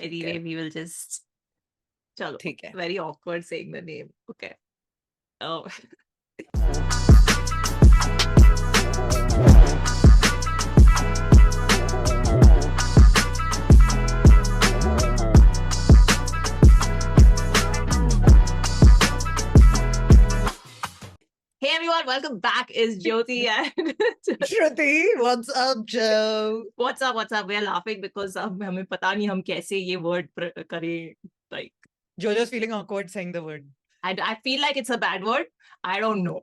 Anyway, we will just. Chalo. ठीक है. Very awkward saying the name. Okay. Oh. Hey everyone, welcome back. Is Jyoti and Shruti, what's up, Joe? What's up? What's up? We are laughing because अब हमें पता नहीं हम कैसे ये word करें. Like Jojo's feeling awkward saying the word. I feel like it's a bad word. I don't know.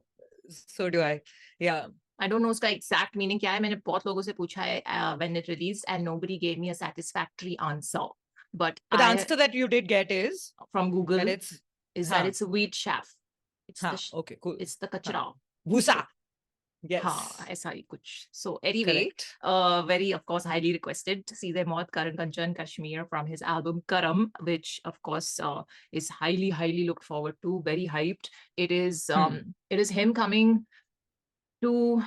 So do I. Yeah. I don't know उसका exact meaning क्या है. मैंने बहुत लोगों से पूछा है when it released and nobody gave me a satisfactory answer. But the answer that you did get is from Google that it's a weed chaff. It's okay, cool. It's the kachra. Bhusa. Yes. ऐसा ही कुछ. So anyway, very of course highly requested Seedhe Maut, Karan Kanchan, Kashmir from his album KARAM, which of course is highly looked forward to. Very hyped. It is him coming to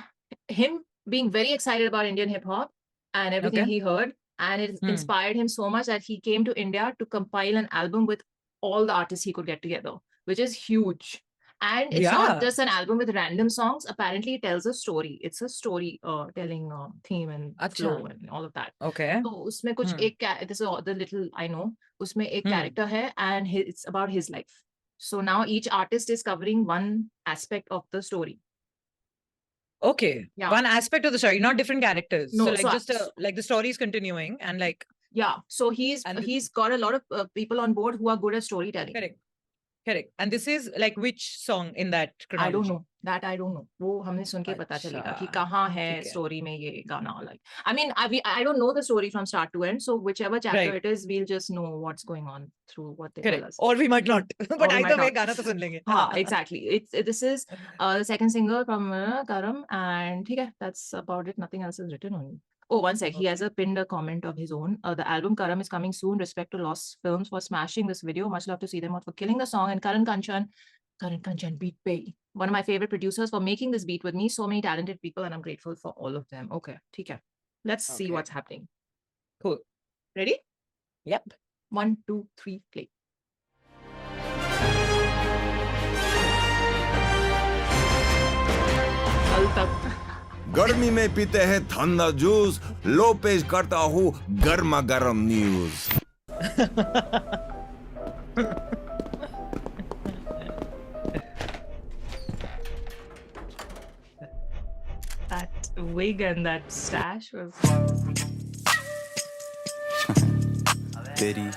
him being very excited about Indian hip hop and everything he heard, and it inspired him so much that he came to India to compile an album with all the artists he could get together, which is huge. And it's not just an album with random songs. Apparently, it tells a story. It's a story telling theme and flow and all of that. Okay. So, उसमें कुछ एक this is the little I know. उसमें एक character है and it's about his life. So now each artist is covering one aspect of the story. Okay. Yeah. One aspect of the story, not different characters. No, so like just like the story is continuing and like. Yeah. So he's got a lot of people on board who are good at storytelling. Correct. And this is like which song in that chronology? I don't know. That I don't know. वो हमने सुन के पता चलेगा कि कहाँ है story में ये गाना. Like, I mean, I don't know the story from start to end. So whichever chapter it is, we'll just know what's going on through what they tell us. Or we might not. But either way, गाना तो सुन लेंगे. Exactly. This is the second single from Karam, and ठीक है, that's about it. Nothing else is written on it. Oh, one sec. He has pinned a comment of his own. The album Karam is coming soon. Respect to Lost Films for smashing this video. Much love to Seedhe Maut for killing the song. And Karan Kanchan beat Bay. One of my favorite producers for making this beat with me. So many talented people, and I'm grateful for all of them. Okay, okay. Let's see what's happening. Cool. Ready? Yep. 1, 2, 3, play. गर्मी में पीते हैं ठंडा juice, लो पेश करता हूँ गर्मा गर्म news. That wig and that stash was. तेरी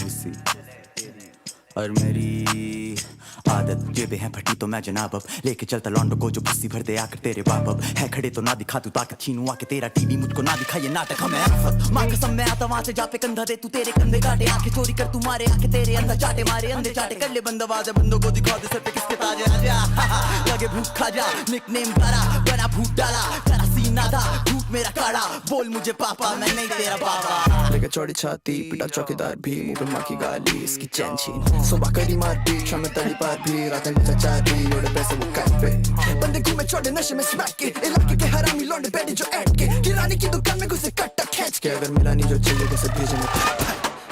भूसी और मेरी आदत जेबें हैं फटी तो मैं जनाब अब लेके चलता लॉन्डो को जो भुस्सी भर दे आकर तेरे बाप अब है खड़े तो ना दिखा तू ताकत छीनू आके तेरा टीवी मुझको ना दिखा ये नाटक हमें आफत मां कसम मैं आता वहां से जा पे कंधा दे तू तेरे कंधे काटे आंखें चोरी कर तू मारे आके तेरे अंदर चाटे मारे अंधे चाटे कर ले बंदवाज बंदों को दिखा दे सर पे किसके ताज आजा लगे भूख खा जा निकनेम करा बना भूत डाला तेरा सीना था भूत मेरा काड़ा बोल मुझे पापा मैं नहीं तेरा बाबा लेके चौड़ी छाती पिटा चौकीदार भी मुंह पे मां की गाली इसकी चैन छीन सुबह करी मार पीट शाम में तड़ी पार भी रात में चाचा दी ओड़े पैसे वो काट पे बंदे घूमे छोड़े नशे में स्मैक के इलाके के हरामी लौंडे बैठे जो ऐड के किराने की दुकान में घुसे कट्टा खींच के अगर मिला नहीं जो चाहिए उसे भेजे में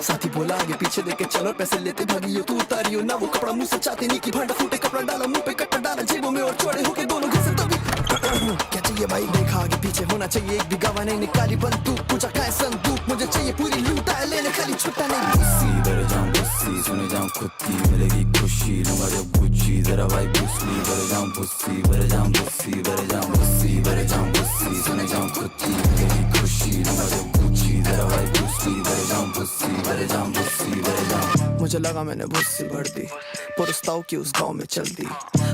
साथी बोला आगे पीछे देखे चलो पैसे लेते भागी हो तू उतारियो ना वो कपड़ा मुंह से चाहते नहीं कि भांडा फूटे कपड़ा डाला मुंह पे कट्टा डाला जेबों में और छोड़े होके दोनों घुसे तो क्या चाहिए भाई देखा आगे पीछे होना चाहिए एक भी गवा नहीं निकाली बंदूक पूछा का है संदूक मुझे चाहिए पूरी लूटा है लेने खाली छुट्टा नहीं बुस्सी भर जाऊं बुस्सी सुने जाऊं खुद की मिलेगी खुशी लूंगा जब गुच्ची जरा भाई बुस्सी भर जाऊं बुस्सी भर जाऊं बुस्सी भर जाऊं बुस्सी भर जाऊं बुस्सी सुने जाऊं खुद की मिलेगी खुशी लूंगा जब गुच्ची जरा भाई बुस्सी भर जाऊं बुस्सी भर जाऊं बुस्सी भर जाऊं मुझे लगा मैंने भुस्सी भर दी पुरस्ताव की उस गांव में चल दी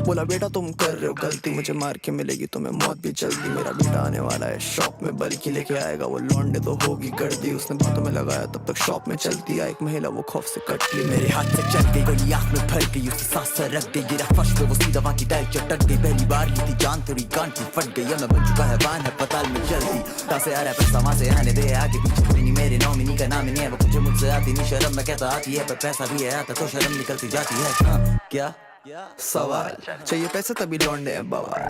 बोला बेटा तुम कर रहे हो गलती मुझे मार के मिलेगी तुम्हें मौत भी जल्दी मेरा बेटा आने वाला है शॉप में बल्कि लेके आएगा वो लौंडे तो होगी गर्दी उसने बातों में लगाया तब तक शॉप में चलती आई एक महिला वो खौफ से कट ली मेरे हाथ से चल गई गोली आँख में भर गई उससे सांस से रख गई गिरा फर्श पे वो सीधा वहाँ की डाइट चटक गई पहली बार ली थी जान थोड़ी गांठ फट गई अब मैं बन चुका है वान है पताल में जल्दी कहाँ से आ रहा है पैसा वहाँ से आने दे आगे पीछे कोई नहीं मेरे नॉमिनी का नाम नहीं है वो कुछ मुझसे आती नहीं शर्म मैं कहता आती है पर पैसा भी है आता तो शर्म निकलती जाती है क्या सवाल चाहिए पैसा तभी लौंडे हैं बवाल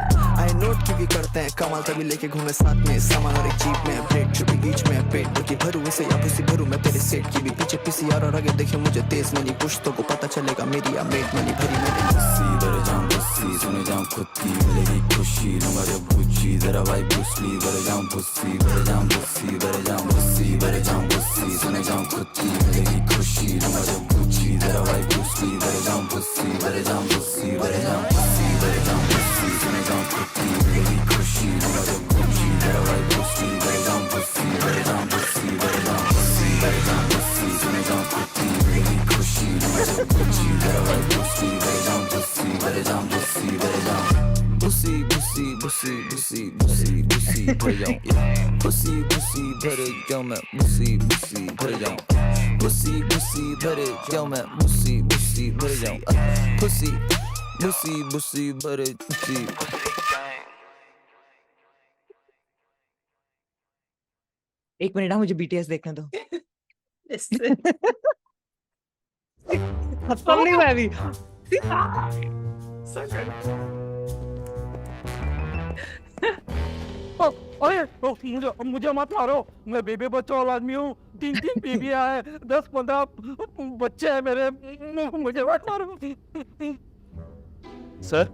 आई नोट की भी करते हैं कमाल तभी लेके घूमे साथ में सामान और एक जीप में ब्रेड जो भी बीच में पेट बुकी भरू वैसे या भूसी भरू मैं तेरे सेट की भी पीछे पीसीआर और आगे देखे मुझे तेज मनी पुश्तों को पता चलेगा मेरी या मेट मनी भरी मेरी बुस्सी भर जाऊं बुस्सी सुने जाऊं खुद की मिलेगी खुशी लूंगा जब गुच्ची जरा भाई बुस्सी भर जाऊं बुस्सी भर जाऊं बुस्सी भर जाऊं बुस्सी भर जाऊं बुस्सी सुने जाऊं खुद की मिलेगी खुशी लूंगा जब गुच्ची जरा भाई बुस्सी भर जाऊं बुस्सी भर जाऊं बुस्सी भर जाऊं बुस्सी भर जाऊं बुस्सी सुने जाऊं खुद की मिलेगी खुशी लूंगा जब गुच्ची जरा भाई बुस्सी भर जाऊं बुस्सी भर जाऊं बुस्सी भर जाऊं बुस्सी भर जाऊं बुस्सी सुने जाऊं खुद की मिलेगी खुशी लूंगा जब गुच्ची जरा भाई बुस्सी भर जाऊं बुस्सी भर जाऊं बुस्सी भर जाऊं बुस्सी बुस्सी बुस्सी बुस्सी बुस्सी बुस्सी भर जाऊं बुस्सी बुस्सी भर जाऊं मैं बुस्सी बुस्सी भर जाऊं बुस्सी बुस्सी भर जाऊं मैं बुस्सी बुस्सी भर जाऊं बुस्सी बुस्सी बुस्सी भर बुस्सी एक मिनट मुझे BTS देखने दो खत्म नहीं हुआ अभी अरे मुझे मत मारो मैं बेबी बच्चा वाला आदमी हूँ 3 बेबी है 10-15 बच्चे हैं मेरे मुझे मत मारो सर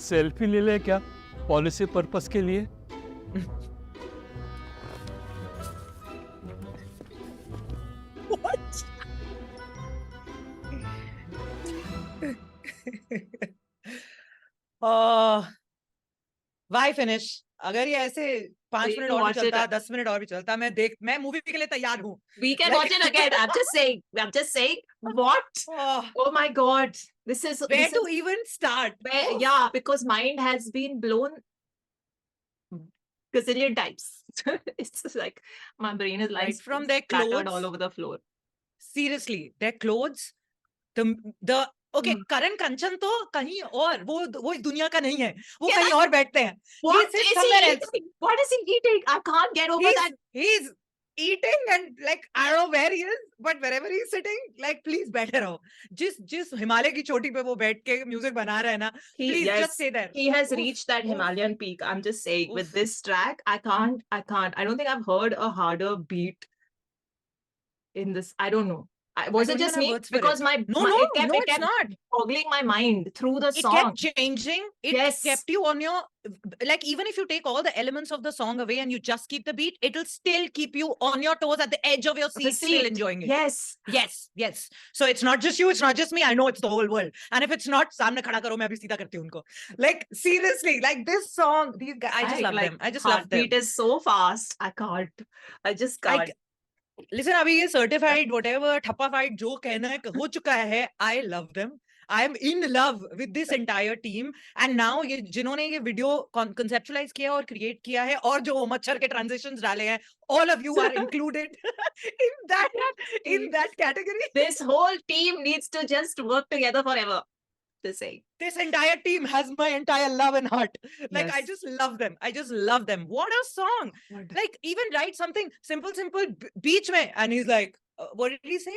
सेल्फी ले ले क्या पॉलिसी पर्पस के लिए Why finish? अगर ये ऐसे 5 मिनट और भी चलता 10 मिनट और भी चलता मैं मूवी के लिए तैयार हूँ We can watch it again. I'm just saying what? Oh my god, this is where to even start? Yeah, because mind has been blown gazillion times. It's just like my brain is like from their scattered clothes all over the floor. Seriously, their clothes, the okay, Karan Kanchan तो कहीं और वो इस दुनिया का नहीं है वो कहीं और बैठते हैं What is he eating? What is he eating? I can't get over that. He's eating and like I don't know where he is but wherever he's sitting like please बैठे रहो जिस हिमालय की चोटी पे वो बैठ के म्यूजिक बना रहा है ना please just stay there. He has reached that Himalayan peak. I'm just saying with this track I can't. I don't think I've heard a harder beat in this. I don't know. Was it just me? Because it kept not boggling my mind through the song. It kept changing. It kept you on your like even if you take all the elements of the song away and you just keep the beat, it'll still keep you on your toes at the edge of your seat, still enjoying it. Yes. So it's not just you, it's not just me. I know it's the whole world. And if it's not, सामने खड़ा करो मैं अभी सीधा करती हूँ उनको. Like seriously, like this song, these guys, I just love them. I just love them. Beat is so fast. I just can't. Listen, अभी ये certified whatever ठप्पाfied जो कहना है हो चुका है. I love them. I am in love with this entire team. And now ये जिन्होंने ये video conceptualize किया और create किया है और जो मच्छर के transitions डाले हैं, all of you are included in that category. This whole team needs to just work together forever. This entire team has my entire love and heart. Like, yes. I just love them. What a song. Like, even write something simple, beach mein. And he's like, what did he say?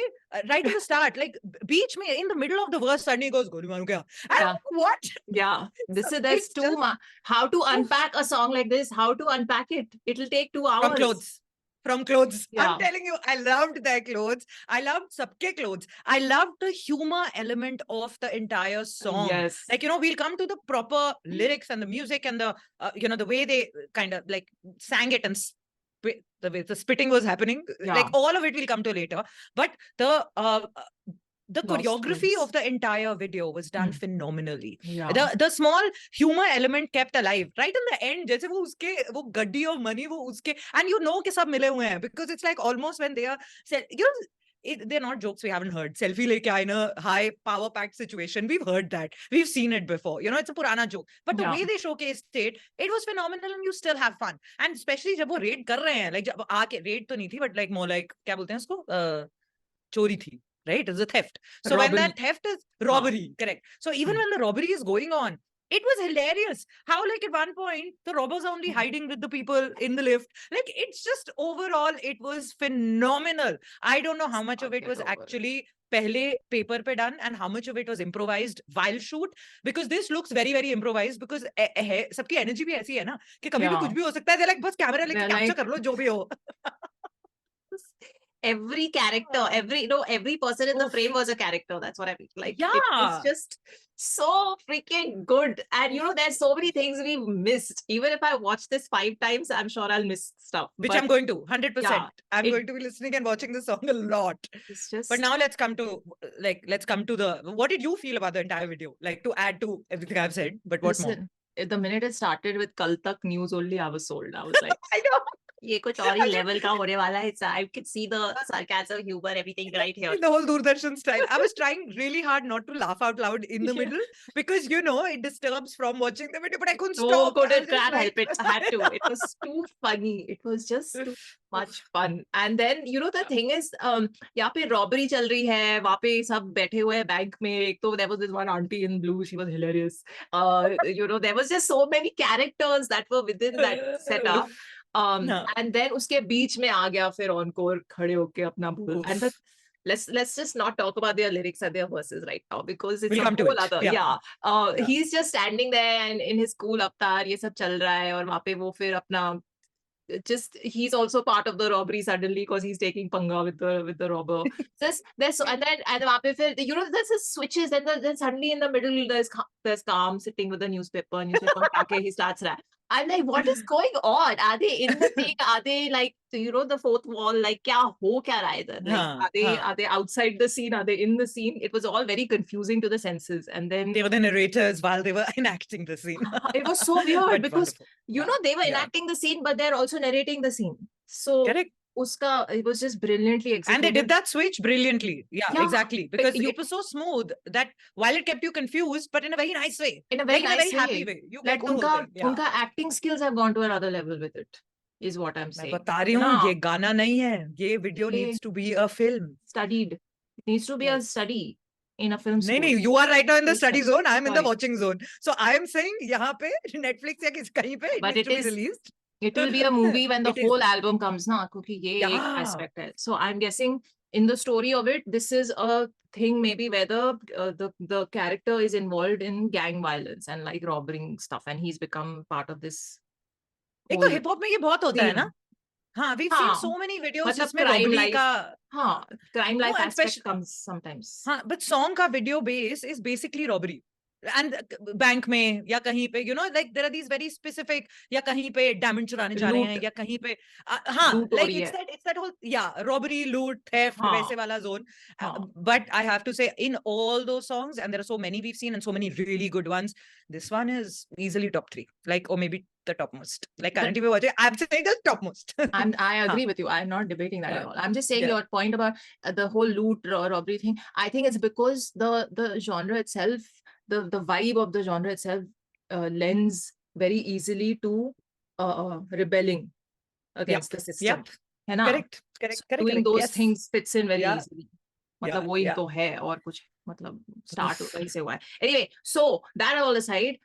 Right in the start, like, beach mein, in the middle of the verse, suddenly he goes, Goli Manu kya? Yeah. What? Yeah. There's too much. How to unpack a song like this? How to unpack it? It'll take 2 hours. From clothes. Yeah. I'm telling you, I loved their clothes. I loved sabke clothes. I loved the humor element of the entire song. Yes. Like, we'll come to the proper lyrics and the music and the, the way they kind of like sang it and the way the spitting was happening. Yeah. Like all of it will come to later. But the choreography of the entire video was done phenomenally. Yeah. The small humor element kept alive. Right in the end, जैसे वो gaddi of money वो उसके and कि सब मिले हुए हैं because it's like almost when they are they're not jokes we haven't heard. Selfie leke aay in a high power packed situation. We've heard that. We've seen it before. It's a purana joke. But the way they showcased it was phenomenal and you still have fun. And especially जब वो raid कर रहे हैं, like जब आके raid तो नहीं थी, but like more like क्या बोलते हैं उसको चोरी थी. Right? It's a theft. So when that theft is robbery, correct. So even when the robbery is going on, It was hilarious. How, like, at one point, the robbers are only hiding with the people in the lift. Like, it's just overall, it was phenomenal. I don't know how much of it was actually pehle paper pe done and how much of it was improvised while shoot, because this looks very, very improvised, because सबकी energy भी ऐसी है ना कि कभी भी कुछ भी हो सकता है. They're like, बस camera लेके capture कर लो जो भी हो. Every character, every person in the frame was a character. That's what I mean. Like, it was just so freaking good. And there's so many things we've missed. Even if I watch this 5 times, I'm sure I'll miss stuff. Which I'm going to, 100%. I'm going to be listening and watching the song a lot. It's just... But now let's come to the, what did you feel about the entire video? Like, to add to everything I've said, but what more? The minute it started with Kal Tak news only, I was sold. I was like, I know. ये कुछ और ही level का होने वाला है. I could see the sarcasm, humor, everything right here. The whole Doordarshan style. I was trying really hard not to laugh out loud in the middle, because it disturbs from watching the video, but I couldn't stop. Can't help it. I had to. It was too funny. It was just too much fun. And then, the thing is, यहाँ पे robbery चल रही है, वहाँ पे सब बैठे हुए हैं बैंक में. एक तो there was this one auntie in blue. She was hilarious. There was just so many characters that were within that setup. And then उसके बीच में आ गया फिर encore खड़े होके अपना बोल. And let's just not talk about their lyrics and their verses right now, because it's a whole other. He's just standing there and in his cool avatar ये सब चल रहा है, और वहाँ पे वो फिर अपना he's also part of the robbery suddenly because he's taking panga with the robber. And वहाँ पे फिर there's switches, and then suddenly in the middle there's Kam sitting with the newspaper he starts rap. I'm like, what is going on? Are they in the thing? Are they like, the fourth wall? Like, kya raha hai idhar? Like, are they outside the scene? Are they in the scene? It was all very confusing to the senses. And then they were the narrators while they were enacting the scene. It was so weird because they were enacting the scene, but they're also narrating the scene. So correct. It was just brilliantly executed. And they did that switch brilliantly. Yeah, exactly. Because it was so smooth that while it kept you confused, but in a very nice way. In a very nice happy way. You like unka acting skills have gone to another level with it, is what I'm saying. मैं बता रही हूँ, ये गाना नहीं है. ये video needs to be a film. Studied. It needs to be a study in a film school. No, you are right now in the study zone. I'm in the watching zone. So I am saying, यहाँ पे Netflix या कहीं पे it needs to be released. It will be a movie when the whole album comes, na? Because ye ek aspect hai. So I'm guessing in the story of it, this is a thing maybe where the character is involved in gang violence and like robbing stuff, and he's become part of this. एक तो hip hop में ये बहुत होता है ना? हाँ, we've seen so many videos जिसमें robbery का crime life aspect comes sometimes. हाँ, but song का video base is basically robbery. And bank में या कहीं पे like there are these very specific या कहीं पे diamond चुराने जा रहे हैं या कहीं पे like it's that whole robbery, loot, theft वैसे वाला zone. But I have to say, in all those songs, and there are so many we've seen and so many really good ones, this one is easily top 3, like, or maybe the topmost. Like currently we're watching, I'm saying the topmost. I agree with you. I'm not debating that at all. I'm just saying your point about the whole loot robbery thing. I think it's because the genre itself, the vibe of the genre itself lends very easily to rebelling against the system. Correct. Doing those things fits in very easily. मतलब वो ही तो है और कुछ मतलब start वहीं से हुआ है. Anyway, so that all aside,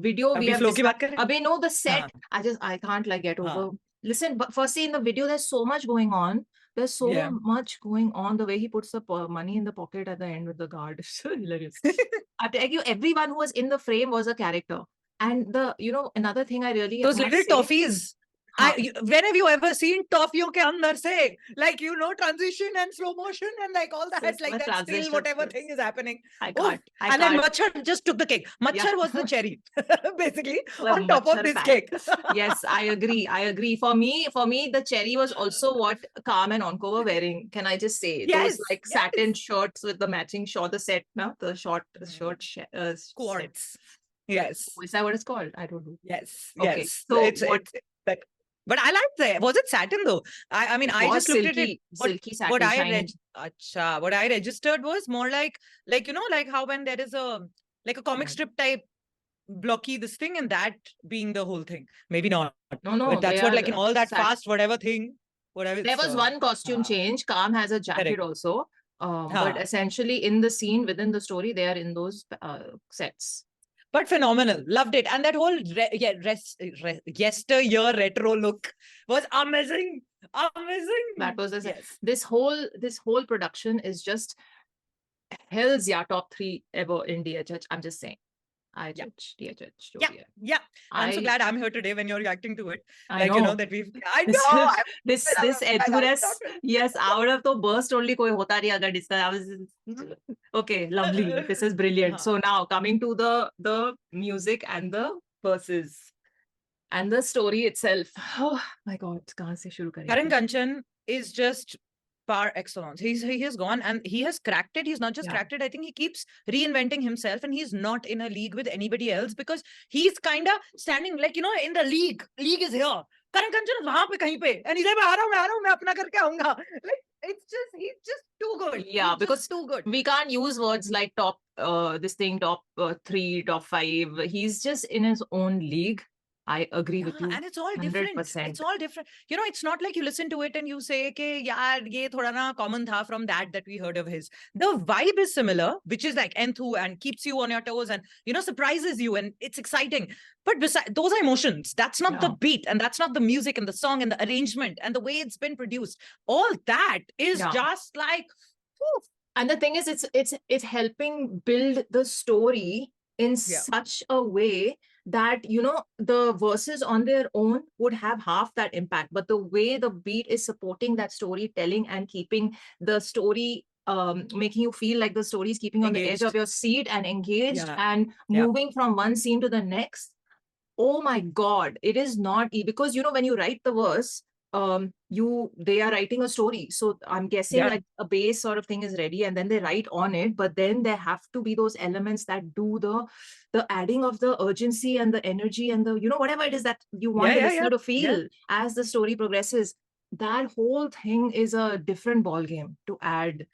video we have अबे no, the set I can't like get over. Listen, but firstly in the video there's so much going on. There's so much going on. The way he puts the money in the pocket at the end with the guard is so hilarious. I tell you, everyone who was in the frame was a character. And another thing I really those little toffees. When have you ever seen toffeeyon ke andar se, like, transition and slow motion and like all that, like that still whatever thing is happening. I can't. Then Machar just took the cake. Machar was the cherry, basically, on top of this cake. Yes, I agree. For me, the cherry was also what Kam and Onko were wearing. Can I just say? Those like satin shirts with the matching short, the set, no? The shirt Quartz. Yes. Is that what it's called? I don't know. Yes. Okay. Yes. So it's like, but I liked that. Was it satin though? I mean, I just looked at it. Silky satin. What I registered was more like how when there is a comic strip type blocky this thing, and that being the whole thing. Maybe not. No. But that's what in all that fast whatever thing. Whatever. There was one costume change. Kam has a jacket also. But essentially in the scene within the story, they are in those sets. but phenomenal. Loved it. And that whole yesteryear retro look was amazing. Amazing. That was Yes. this whole production is just hell's top 3 ever in DHH. I'm just saying. I judge DHH. Yeah. I'm so I- glad I'm here today when you're reacting to it. I Like, know. you know, that we've, I This- know. I'm- this enthusness, yes, I would have to burst only koi hota nahi agar discuss. I was okay, lovely. This is brilliant. So now coming to the music and the verses and the story itself. Oh my God, kahan se shuru kare? Karan Kanchan is just par excellence. He has gone and he has cracked it. He's not just Yeah. cracked it. I think he keeps reinventing himself, and he's not in a league with anybody else because he's kind of standing like, you know, in the league. League is here. Karan Kanchan is wahan pe kahin pe, and he's like, main aa raha hu, main apna karke aunga. Like, he's just too good. Yeah, He's because just too good. we can't use words like top, top 3, top 5. He's just in his own league. I agree with you. And it's all different. 100%. It's all different. You know, it's not like you listen to it and you say, "Okay, yaar, ye thoda na common tha from that we heard of his." The vibe is similar, which is like enthu and keeps you on your toes and, you know, surprises you and it's exciting. But besides, those are emotions. That's not the Yeah. beat, and that's not the music and the song and the arrangement and the way it's been produced. All that is Yeah. just like, whew. And the thing is, it's helping build the story in Yeah. such a way that, you know, the verses on their own would have half that impact, but the way the beat is supporting that storytelling and keeping the story, making you feel like the story is keeping on the edge Engaged. of your seat and engaged Yeah. and Yeah. moving from one scene to the next. Oh my God, it is not because, you know, when you write the verse, they are writing a story. So I'm guessing Yeah. like a base sort of thing is ready and then they write on it, but then there have to be those elements that do the adding of the urgency and the energy and the, you know, whatever it is that you want the listener to feel as the story progresses. That whole thing is a different ball game to add.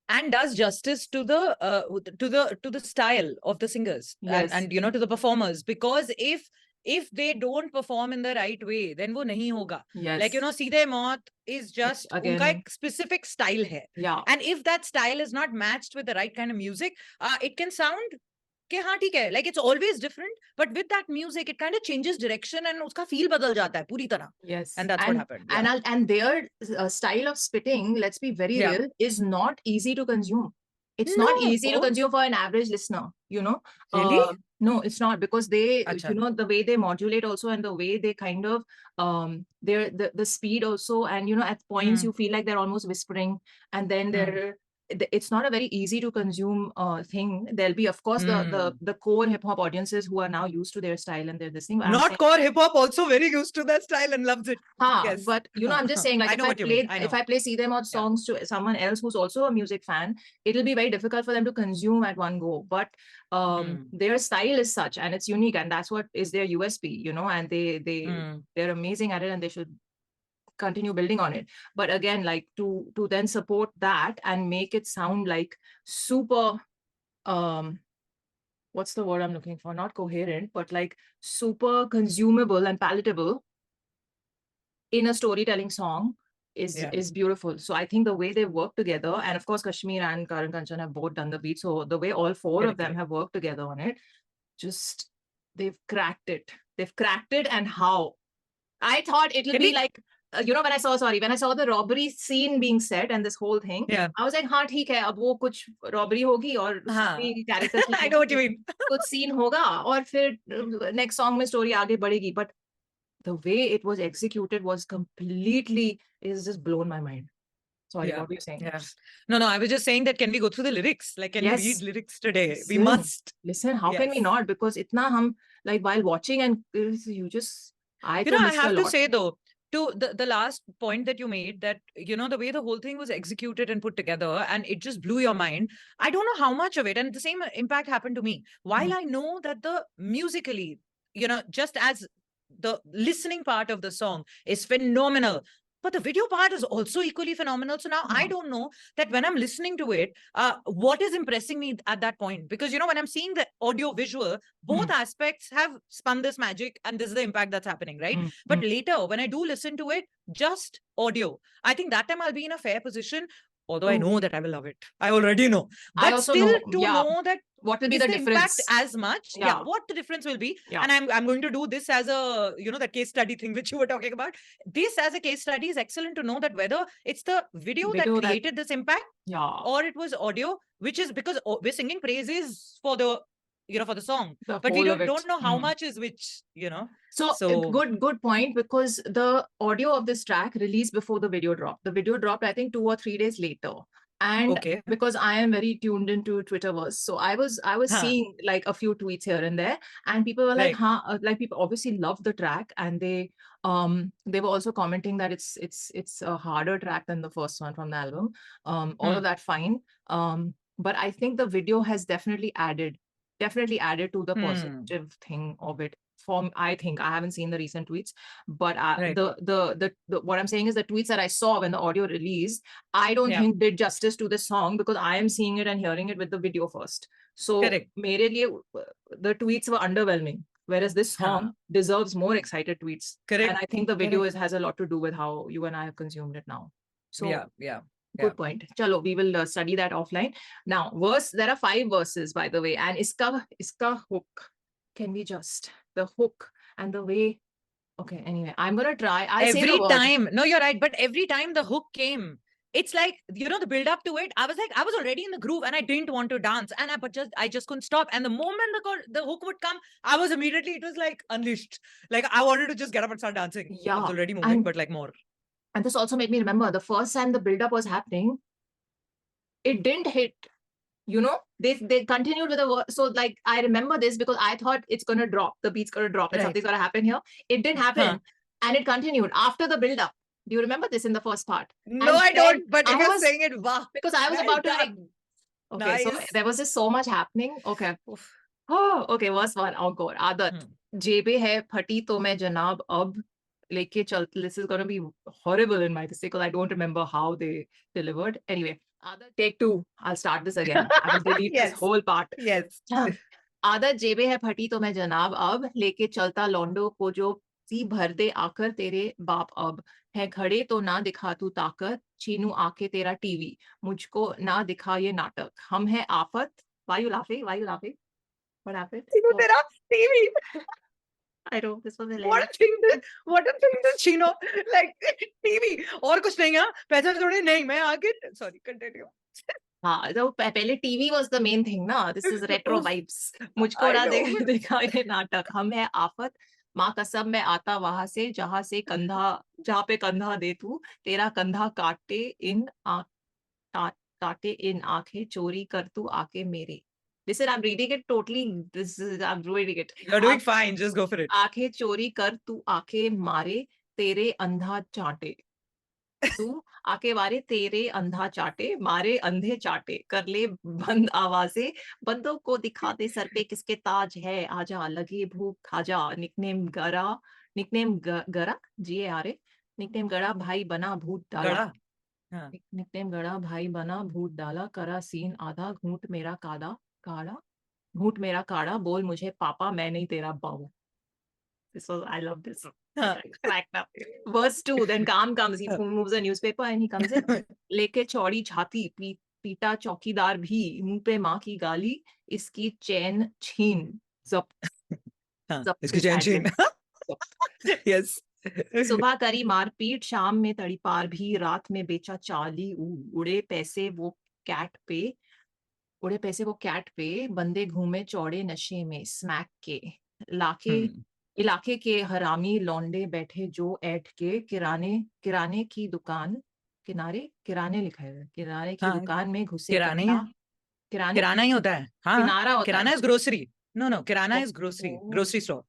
And does justice to the style of the singers Yes. and you know, to the performers, because if they don't perform in the right way, then wo nahi hoga. Yes. Like, you know, Seedhe Maut is just Again. unka ek specific style hai, Yeah. and if that style is not matched with the right kind of music, it can sound ke haan theek hai, like it's always different, but with that music it kind of changes direction and uska feel badal jata hai puri tarah. Yes. And that's what happened. Yeah. And their style of spitting, let's be very Yeah. real, is not easy to consume. It's not easy to No. consume for an average listener, you know. Really? No, it's not, because they, Acha. you know, the way they modulate also and the way they kind of, the speed also, and, you know, at points you feel like they're almost whispering, and then it's not a very easy to consume thing. There'll be, of course, the core hip hop audiences who are now used to their style and they're this thing. but I'm Not saying- core hip hop also very used to that style and loves it. Yes. But you know, I'm just saying, like, I if know I what you mean. play, I if know. I play Seedhe Maut songs to someone else who's also a music fan, it'll be very difficult for them to consume at one go. But their style is such, and it's unique, and that's what is their USP, you know. And they're amazing at it, and they should continue building on it. But again, like to then support that and make it sound like super, what's the word I'm looking for? Not coherent, but like super consumable and palatable in a storytelling song is beautiful. So I think the way they work together, and of course Kashmir and Karan Kanchan have both done the beat, so the way all four of them have worked together on it, just they've cracked it. And how I thought it'll be like, you know, when I saw the robbery scene being set and this whole thing, I was like, हाँ ठीक है, अब वो कुछ robbery होगी और character I know what you mean. कुछ scene होगा और फिर next song में story आगे बढ़ेगी. But the way it was executed was completely, is just blown my mind. Sorry, what were you saying? Yeah. No, I was just saying that, can we go through the lyrics? Like, can we read lyrics today? We must. Listen, how can we not? Because itna hum, like, while watching, and you just, I have to say though, to the last point that you made, that, you know, the way the whole thing was executed and put together, and it just blew your mind. I don't know how much of it, and the same impact happened to me. While I know that the musically, you know, just as the listening part of the song is phenomenal, but the video part is also equally phenomenal. So now I don't know that when I'm listening to it, what is impressing me at that point? Because, you know, when I'm seeing the audio visual, both aspects have spun this magic, and this is the impact that's happening, right? But later, when I do listen to it, just audio, I think that time I'll be in a fair position. although I know that I will love it. I already know. But I also still know, to yeah, know that what will be is the the difference? impact as much? Yeah. What the difference will be? Yeah. And I'm going to do this as a, that case study thing which you were talking about. This as a case study is excellent to know that whether it's the video that created this impact, or it was audio, which is because we're singing praises for the, for the song, but we don't know how much is which, So good point, because the audio of this track released before the video dropped. The video dropped, I think, 2 or 3 days later. And because I am very tuned into Twitterverse, so I was seeing like a few tweets here and there, and people were like, like people obviously love the track, and they were also commenting that it's a harder track than the first one from the album. All of that fine. But I think the video has definitely added to the positive thing of it. I think I haven't seen the recent tweets, but the what I'm saying is the tweets that I saw when the audio released, I don't think did justice to this song, because I am seeing it and hearing it with the video first. So mere liye, the tweets were underwhelming, whereas this song deserves more excited tweets. And I think the video has a lot to do with how you and I have consumed it now. So good point. Chalo, we will study that offline. Now, there are 5 verses, by the way, and iska hook. Can we just the hook and the way? Okay, anyway, I'm gonna try. Every time, no, you're right, but every time the hook came, it's like, the build up to it, I was already in the groove and I didn't want to dance, and I just couldn't stop. And the moment the hook would come, I was immediately, it was like unleashed. Like I wanted to just get up and start dancing. Yeah, I was already moving, but like more. And this also made me remember the first time the build up was happening, it didn't hit. They continued with a so like I remember this because I thought it's gonna drop, the beat's gonna drop, and something's gonna happen here. It didn't happen, and it continued after the build up. Do you remember this in the first part? No, I don't. But I was saying it, wow, because I was about to like. Okay, so there was just so much happening. Okay. Oh, okay. Verse 1. Oh God. Aadat. जेबे है फटी तो मैं जनाब अब लेके चल. This is gonna be horrible in my mistake because I don't remember how they delivered. Anyway. Take 2. I'll start this again. I will delete this whole part. Yes. आदत जेबे है फटी तो मैं जनाब अब लेके चलता लौंडो को जो सी भर दे आकर तेरे बाप अब है खड़े तो ना दिखा तू ताकत छीनू आके तेरा टीवी मुझको ना दिखा ये नाटक हम है आफत. Why you laughing? What happened? तेरा TV. I know, this was hilarious. What a thing this Chino, like TV. और कुछ नहीं है, पैसा थोड़े नहीं, मैं आगे, sorry, continue. हाँ, तो पहले TV was the main thing ना. This is retro vibes. मुझको ना देखा ये नाटक. हम है आफत. माँ कसम मैं आता वहां से जहाँ पे कंधा दे तू तेरा कंधा काटे इन आंखें चोरी कर तू आके मेरे. Listen, I'm reading it totally. I'm reading it. You're doing fine. Just go for it. आंखें चोरी कर तू आके मारे तेरे अंधा चाटे. तू आके मारे तेरे अंधा चाटे मारे अंधे चाटे कर ले बंद आवाजें बंदों को दिखा दे सर पे किसके ताज है आजा लगे भूख खाजा. निकनेम गरा GARA. निकनेम गड़ा भाई बना भूत डाला. निकनेम गड़ा भाई बना भूत डाला. करा सीन आधा घूंट मेरा काड़ा बोल मुझे पापा मैं नहीं तेरा बाबू. I love this. Cracked up. Verse 2, then Kam comes, he moves a newspaper and he comes in. लेके चौड़ी छाती पीटा चौकीदार भी मुंह पे माँ की गाली इसकी चैन छीन इसकी चैन छीन. Yes. सुबह करी मारपीट शाम में तड़ी पार भी रात में बेचा चाली उड़े पैसे वो कैट पे बंदे घूमे चौड़े नशे में स्मैक के इलाके के हरामी लौंडे बैठे जो ऐठ के किराने की दुकान किराने लिखा है किराने की दुकान में घुसे. किराना ही होता है. किराना is grocery. No, kirana is grocery store.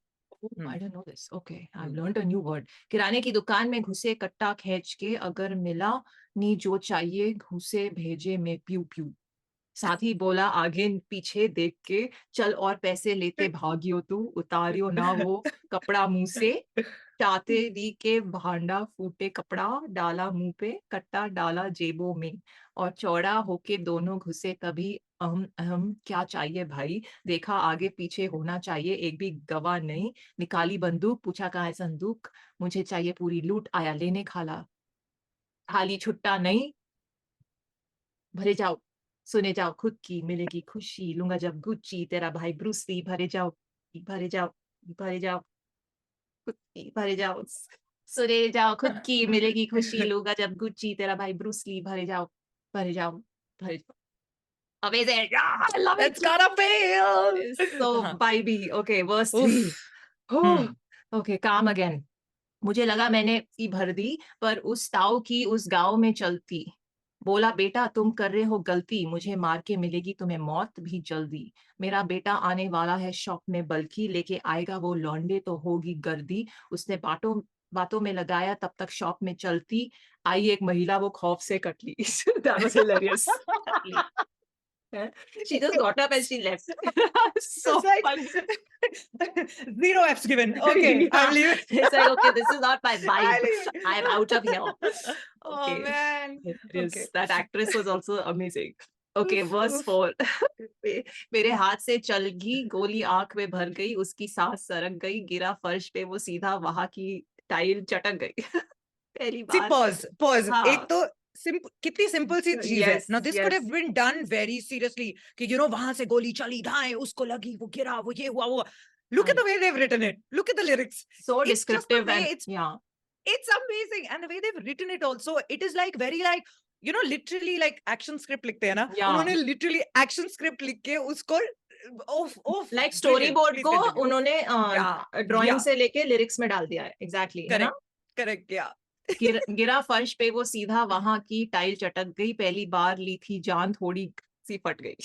I don't know this. Okay, I've learned a new word. किराने की दुकान में घुसे कट्टा खींच के अगर मिला नी जो चाहिए घुसे भेजे में प्यू. साथी बोला आगे पीछे देख के चल और पैसे लेते भागियो तू उतारियो ना वो कपड़ा मुंह से चाहते दी के भांडा फूटे कपड़ा डाला मुंह पे कट्टा डाला जेबों में और चौड़ा होके दोनों घुसे तभी अहम क्या चाहिए भाई देखा आगे पीछे होना चाहिए एक भी गवाह नहीं निकाली बंदूक पूछा कहाँ है संदूक मुझे चाहिए पूरी लूट आया लेने खाली छुट्टा नहीं भरे जाओ सुने जाओ खुद की मिलेगी खुशी लूंगा जब गुच्ची तेरा भाई ब्रूसली भरे जाओ भरे जाओ भरे जाओ खुद की भरे जाओ सुने जाओ खुद की मिलेगी खुशी लूंगा जब गुच्ची तेरा भाई ब्रूसली भरे जाओ भरे जाओ भरे जाओ amazing I love it It's gotta fail. it's so vibey okay verse Oof. 3 okay calm again मुझे लगा मैंने ई भर दी पर उस ताऊ की उस गांव में चलती बोला बेटा तुम कर रहे हो गलती मुझे मार के मिलेगी तुम्हें मौत भी जल्दी मेरा बेटा आने वाला है शॉप में बल्कि लेके आएगा वो लौंडे तो होगी गर्दी उसने बातों बातों में लगाया तब तक शॉप में चलती आई एक महिला वो खौफ से कट ली That was hilarious. She just got up and she left. So It's like- funny. 0 F's given. Okay, Yeah. I'm leaving. It's like, okay, this is not my I vibe. leave. I'm out of here. Oh Okay. man. It is. Okay. That actress was also amazing. Okay, Oof, verse oof. 4. मेरे हाथ से चल गई गोली आंख में भर गई उसकी सांस सरक गई गिरा फर्श पे वो सीधा वहां की टाइल चटक गई पहली See, बार pause. हाँ. एक तो कितनी सिंपल सी चीज है. Yes, Now this could yes. have been done very seriously. कि वहां से गोली चली धाए उसको लगी वो गिरा वो ये हुआ वो. Look at the way they've written it. Look at the lyrics. So It's just the descriptive way and it's yeah. It's amazing. And the way they've written it also, it is like very like, literally like action script लिखते हैं ना. Yeah. उन्होंने literally action script लिख के उसको Like storyboard को उन्होंने drawing Yeah. से लेके लिरिक्स में डाल दिया है exactly है ना Correct, yeah. गिरा फर्श पे वो सीधा वहां की टाइल चटक गई पहली बार ली थी जान थोड़ी सी फट गई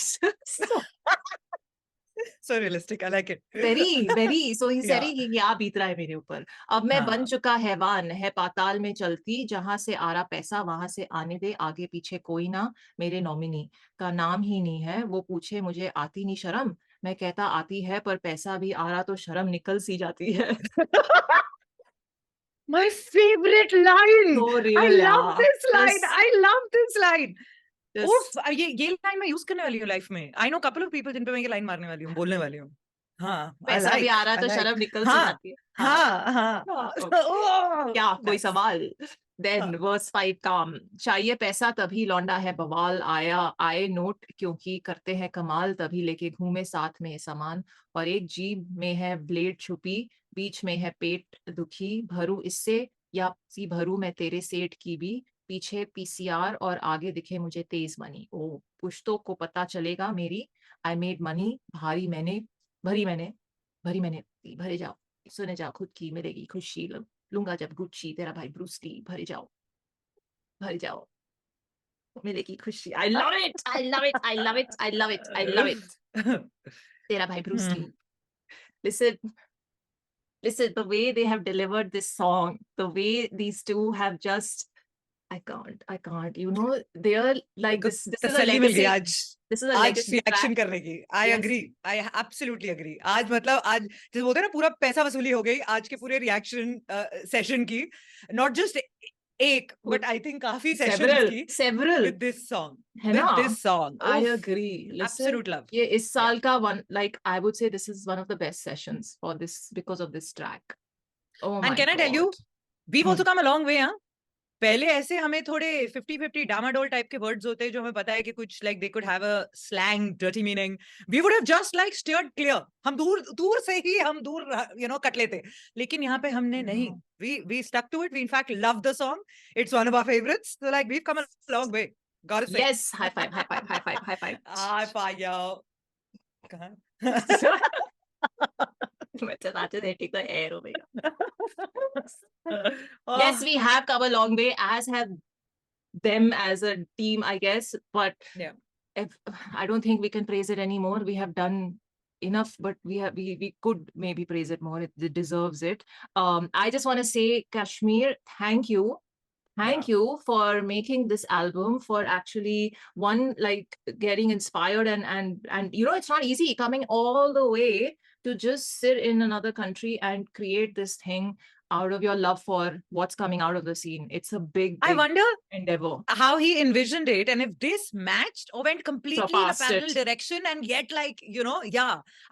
So realistic. I like it. very so he said Yeah. कि क्या बीत रहा है मेरे ऊपर अब मैं हाँ. बन चुका हैवान है पाताल में चलती जहां से आ रहा पैसा वहां से आने दे आगे पीछे कोई ना मेरे नॉमिनी का नाम ही नहीं है वो पूछे मुझे आती नहीं शर्म मैं कहता आती है पर पैसा भी आ रहा तो शर्म निकल सी जाती है My favorite line. So real, I love yeah. this line. Just- I love this line. Just- उफ, ये line मैं यूज करने वाली हूँ लाइफ में. I know couple of people जिन पे मैं ये line मारने वाली हूँ, बोलने वाली हूँ. हाँ. I पैसा भी like, आ रहा I तो like. शर्म निकल सी हाँ, जाती है हाँ. Okay. Oh, क्या कोई nice. सवाल देन वर्स 5 काम चाहिए पैसा तभी लौंडा है बवाल आए नोट क्योंकि करते हैं कमाल तभी लेके घूमे साथ में सामान और एक जीभ में है ब्लेड छुपी बीच में है पेट दुखी भरू इससे या सी भरू मैं तेरे सेठ की भी पीछे पीसीआर और आगे दिखे मुझे तेज मनी ओ पुश्तों को पता चलेगा मेरी आई मेड मनी भरी मैंने भरे जाओ सुने जाओ खुद की मिलेगी खुशी लूंगा जब गुच्ची तेरा भाई ब्रूसली भरे जाओ मिलेगी खुशी I love it तेरा भाई Bruce Lee listen the way they have delivered this song the way these two have just I can't they are like this is a तसल्ली मिल गई legacy आज. this is a आज legacy रिएक्शन track. करने की. I Yes. agree. I absolutely agree. आज मतलब आज जैसे बोलते हैं ना पूरा पैसा वसूली हो गई आज के पूरे रिएक्शन सेशन की. Not just एक but I think काफी सेशंस की several with this song. है With ना? this song. I Oof, agree. Listen, absolute love. ये इस साल का one like I would say this is one of the best sessions for this because of this track. Oh my And can I tell you, God. we've also come a long way, हाँ. पहले ऐसे हमें थोड़े 50-50 डामाडोल type के words होते हैं जो हमें पता है कि कुछ like they could have a slang dirty meaning. We would have just like steered clear. हम दूर से ही हम दूर कट लेते. लेकिन यहाँ पे हमने नहीं. We stuck to it. We in fact love the song. It's one of our favorites. So like we've come a long way. Gotta say. Yes, high five. High five, yo. कहाँ? मैं चलाते थे ठीक है air over here. Oh. Yes, we have come a long way, as have them as a team, I guess. But Yeah. I don't think we can praise it anymore. We have done enough, but we could maybe praise it more. It deserves it. I just want to say, Kashmir, thank you. Thank you for making this album, for actually like getting inspired and it's not easy coming all the way to just sit in another country and create this thing out of your love for what's coming out of the scene. It's a big I wonder endeavor. how he envisioned it and if this matched or went completely in a Surpassed parallel it. direction and yet like, I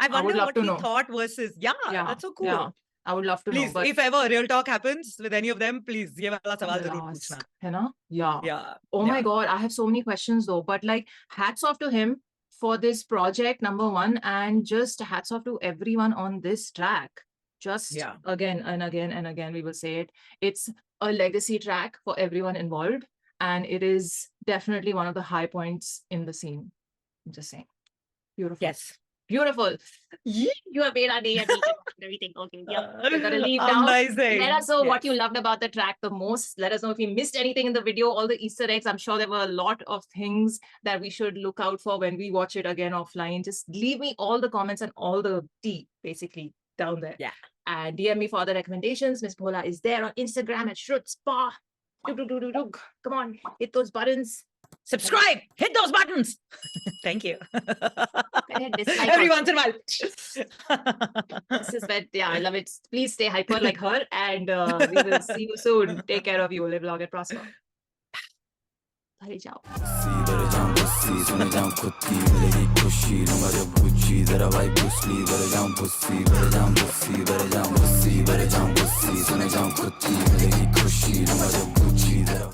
would wonder love what to he know. thought versus, that's so cool. Yeah. I would love to know. Please, But if ever real talk happens with any of them, please ये वाला सवाल I'll जरूर ask, पूछना. है ना? Yeah. Yeah. Oh my yeah. God, I have so many questions though. But like, hats off to him for this project, number one, and just hats off to everyone on this track. Just Yeah. again and again and again, we will say it. It's a legacy track for everyone involved, and it is definitely one of the high points in the scene. I'm just saying. Beautiful. Yes. Beautiful. You have made our day and everything. Okay, yeah. We're gonna leave now. Amazing. Let us know what Yes. you loved about the track the most. Let us know if you missed anything in the video, all the Easter eggs. I'm sure there were a lot of things that we should look out for when we watch it again offline. Just leave me all the comments and all the tea, basically, down there. Yeah. And DM me for other recommendations. Miss Bhola is there on Instagram at SHRUTSPA. Come on, hit those buttons. Subscribe. Hit those buttons. Thank you. Hit dislike Every on- once in a while. This is bad. Yeah, I love it. Please stay hyper like her, and we will see you soon. Take care of you. Live long and prosper. Bye, ciao. बर जाऊं बुस्सी सुन जाऊं खुद की मिलेगी खुशी लूंगा जब Gucci जरा भाई बुस्सी बर जाऊं बुस्सी बर जाऊं बुस्सी बर जाऊं बुस्सी बर जाऊं बुस्सी सुन जाऊं खुद की मिलेगी खुशी लूंगा जब गुच्ची जरा